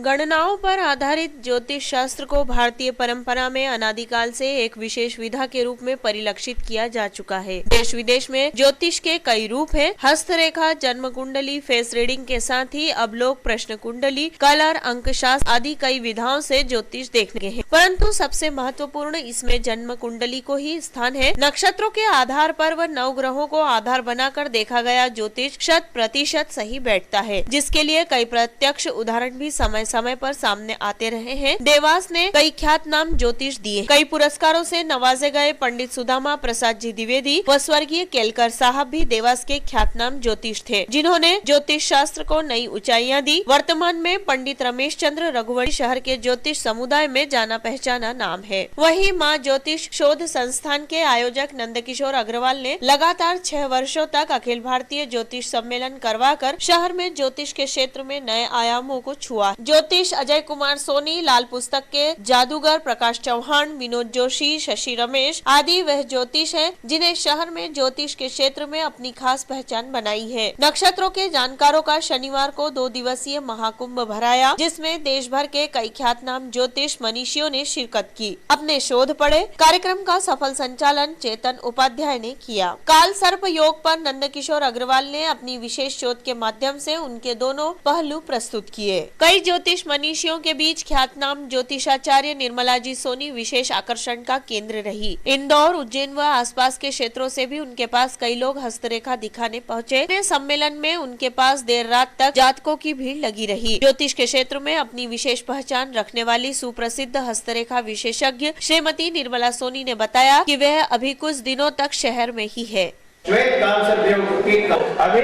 गणनाओं पर आधारित ज्योतिष शास्त्र को भारतीय परंपरा में अनादिकाल से एक विशेष विधा के रूप में परिलक्षित किया जा चुका है। देश विदेश में ज्योतिष के कई रूप हैं। हस्तरेखा, जन्म कुंडली, फेस रीडिंग के साथ ही अब लोग प्रश्न कुंडली, कलर, अंकशास्त्र आदि कई विधाओं से ज्योतिष देखने हैं, परंतु सबसे महत्वपूर्ण इसमें जन्म कुंडली को ही स्थान है। नक्षत्रों के आधार पर व नवग्रहों को आधार बनाकर देखा गया ज्योतिष 100% सही बैठता है, जिसके लिए कई प्रत्यक्ष उदाहरण भी समय समय पर सामने आते रहे हैं। देवास ने कई ख्यात नाम ज्योतिष दिए। कई पुरस्कारों से नवाजे गए पंडित सुदामा प्रसाद जी द्विवेदी व स्वर्गीय केलकर साहब भी देवास के ख्यात नाम ज्योतिष थे, जिन्होंने ज्योतिष शास्त्र को नई ऊंचाइयां दी। वर्तमान में पंडित रमेश चंद्र रघुवंशी शहर के ज्योतिष समुदाय में जाना पहचाना नाम है। वहीं मां ज्योतिष शोध संस्थान के आयोजक नंदकिशोर अग्रवाल ने लगातार 6 वर्षों तक अखिल भारतीय ज्योतिष सम्मेलन करवाकर शहर में ज्योतिष के क्षेत्र में नए आयामों को छुआ। ज्योतिष अजय कुमार सोनी, लाल पुस्तक के जादूगर प्रकाश चौहान, विनोद जोशी, शशि रमेश आदि वह ज्योतिष हैं जिन्हें शहर में ज्योतिष के क्षेत्र में अपनी खास पहचान बनाई है। नक्षत्रों के जानकारों का शनिवार को 2 दिवसीय महाकुंभ भराया, जिसमें देश भर के कई ख्यात नाम ज्योतिष मनीषियों ने शिरकत की, अपने शोध पढ़े। कार्यक्रम का सफल संचालन चेतन उपाध्याय ने किया। काल सर्प योग पर नंदकिशोर अग्रवाल ने अपनी विशेष शोध के माध्यम से उनके दोनों पहलू प्रस्तुत किए। कई ज्योतिष मनीषियों के बीच ख्यात नाम ज्योतिषाचार्य निर्मला जी सोनी विशेष आकर्षण का केंद्र रही। इंदौर, उज्जैन व आसपास के क्षेत्रों से भी उनके पास कई लोग हस्तरेखा दिखाने पहुंचे। सम्मेलन में उनके पास देर रात तक जातकों की भीड़ लगी रही। ज्योतिष के क्षेत्र में अपनी विशेष पहचान रखने वाली सुप्रसिद्ध हस्तरेखा विशेषज्ञ श्रीमती निर्मला सोनी ने बताया कि वह अभी कुछ दिनों तक शहर में ही है। श्वेत काल सर्पयोग की अभी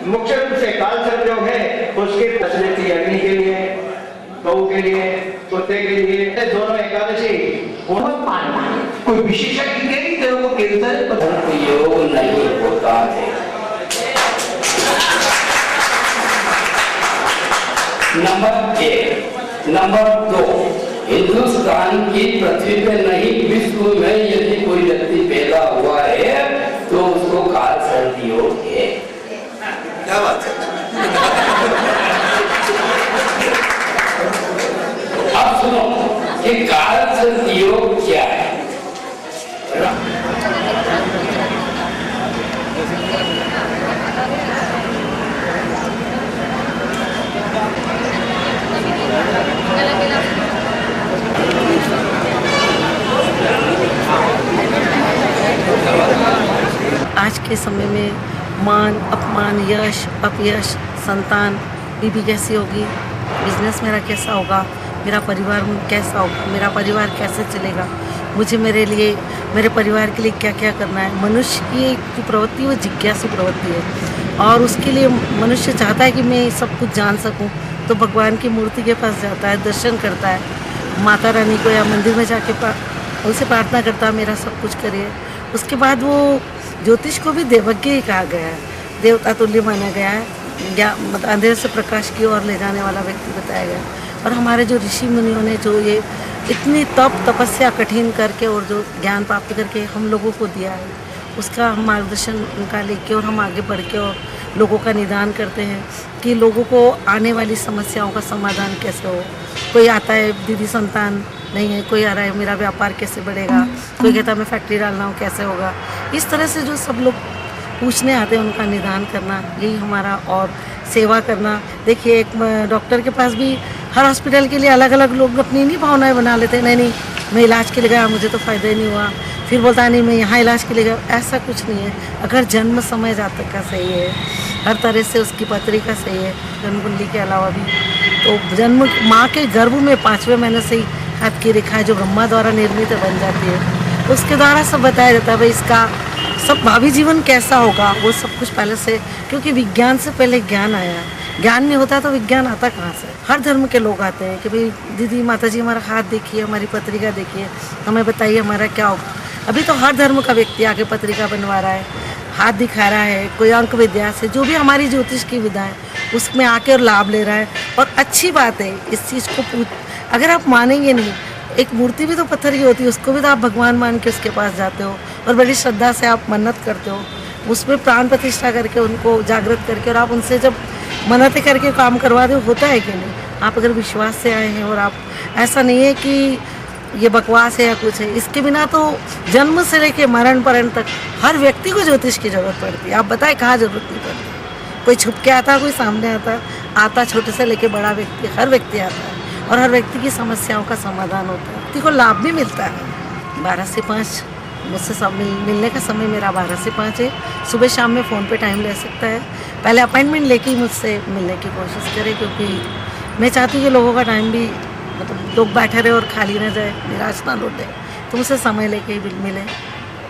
मुख्य रूप से काल सर्पयोग है, उसके प्रचलित अग्नि के लिए, गौ के लिए, कुत्ते के लिए, दोनों एकादशी कोई विशेषज्ञ के तेरे को कैंसर योग नहीं होता है। नंबर 1, नंबर 2, हिंदुस्तान की पृथ्वी पे नहीं विश्व में यदि कोई व्यक्ति पैदा हुआ है तो उसको काल सर्प योग है। क्या बात है? अब सुनो कि काल सर्प योग क्या है। आज के समय में मान, अपमान, यश, अपयश, संतान, बीबी कैसी होगी, बिजनेस मेरा कैसा होगा, मेरा परिवार कैसा होगा, मेरा परिवार कैसे चलेगा, मुझे मेरे लिए, मेरे परिवार के लिए क्या क्या करना है। मनुष्य की एक जो प्रवृत्ति है वो जिज्ञासु प्रवृत्ति है और उसके लिए मनुष्य चाहता है कि मैं सब कुछ जान सकूं, तो भगवान की मूर्ति के पास जाता है, दर्शन करता है, माता रानी को या मंदिर में जाके उनसे प्रार्थना करता है मेरा सब कुछ करिए। उसके बाद वो ज्योतिष को भी देवज्ञ ही कहा गया है, देवता तुल्य माना गया है, मतलब अंधेरे से प्रकाश की ओर ले जाने वाला व्यक्ति बताया गया। और हमारे जो ऋषि मुनियों ने जो ये इतनी तपस्या कठिन करके और जो ज्ञान प्राप्त करके हम लोगों को दिया है, उसका हम मार्गदर्शन उनका लेके और हम आगे बढ़ के और लोगों का निदान करते हैं कि लोगों को आने वाली समस्याओं का समाधान कैसे हो। कोई आता है दीदी संतान नहीं है, कोई आ रहा है मेरा व्यापार कैसे बढ़ेगा, कोई कहता है मैं फैक्ट्री डालना हूँ कैसे होगा। इस तरह से जो सब लोग पूछने आते हैं उनका निदान करना यही हमारा, और सेवा करना। देखिए एक डॉक्टर के पास भी हर हॉस्पिटल के लिए अलग अलग लोग अपनी नहीं भावनाएं बना लेते, नहीं मैं इलाज के लिए गया मुझे तो फ़ायदा ही नहीं हुआ, फिर बोलता है नहीं मैं यहाँ इलाज के लिए गया। ऐसा कुछ नहीं है। अगर जन्म समय जातक का सही है, हर तरह से उसकी पत्रिका सही है, जन्म कुंडली के अलावा भी, तो जन्म माँ के गर्भ में 5वें महीने से ही हाथ की रेखा जो ब्रह्मा द्वारा निर्मित बन जाती है, उसके द्वारा सब बताया जाता है भाई इसका सब भावी जीवन कैसा होगा। वो सब कुछ पहले से, क्योंकि विज्ञान से पहले ज्ञान आया है, ज्ञान नहीं होता तो विज्ञान आता कहाँ से। हर धर्म के लोग आते हैं कि भाई दीदी माता जी हमारा हाथ देखिए, हमारी पत्रिका देखिए, हमें बताइए हमारा क्या होगा। अभी तो हर धर्म का व्यक्ति आके पत्रिका बनवा रहा है, हाथ दिखा रहा है, कोई अंक विद्या से जो भी हमारी ज्योतिष की विधा है उसमें आके और लाभ ले रहा है। और अच्छी बात है, इस चीज़ को अगर आप मानेंगे नहीं, एक मूर्ति भी तो पत्थर की होती है, उसको भी तो आप भगवान मान के उसके पास जाते हो और बड़ी श्रद्धा से आप मन्नत करते हो, उसमें प्राण प्रतिष्ठा करके उनको जागृत करके, और आप उनसे जब मन्नतें करके काम करवा दो होता है कि नहीं। आप अगर विश्वास से आए हैं और आप, ऐसा नहीं है कि ये बकवास है या कुछ है, इसके बिना तो जन्म से लेके मरण पर्यंत तक हर व्यक्ति को ज्योतिष की जरूरत पड़ती है। आप बताएं कहाँ जरूरत नहीं पड़ती। कोई छुप के आता, कोई सामने आता, छोटे से लेके बड़ा व्यक्ति, हर व्यक्ति आता है और हर व्यक्ति की समस्याओं का समाधान होता है, व्यक्ति को लाभ भी मिलता है। 12 से 5 मुझसे सब मिलने का समय मेरा 12 से 5 है। सुबह शाम में फ़ोन पे टाइम ले सकता है। पहले अपॉइंटमेंट लेके ही मुझसे मिलने की कोशिश करें, क्योंकि मैं चाहती हूँ कि लोगों का टाइम भी, मतलब लोग बैठे रहे और खाली ना जाए, निराश ना लौटे, तो मुझसे समय लेके ही मिले।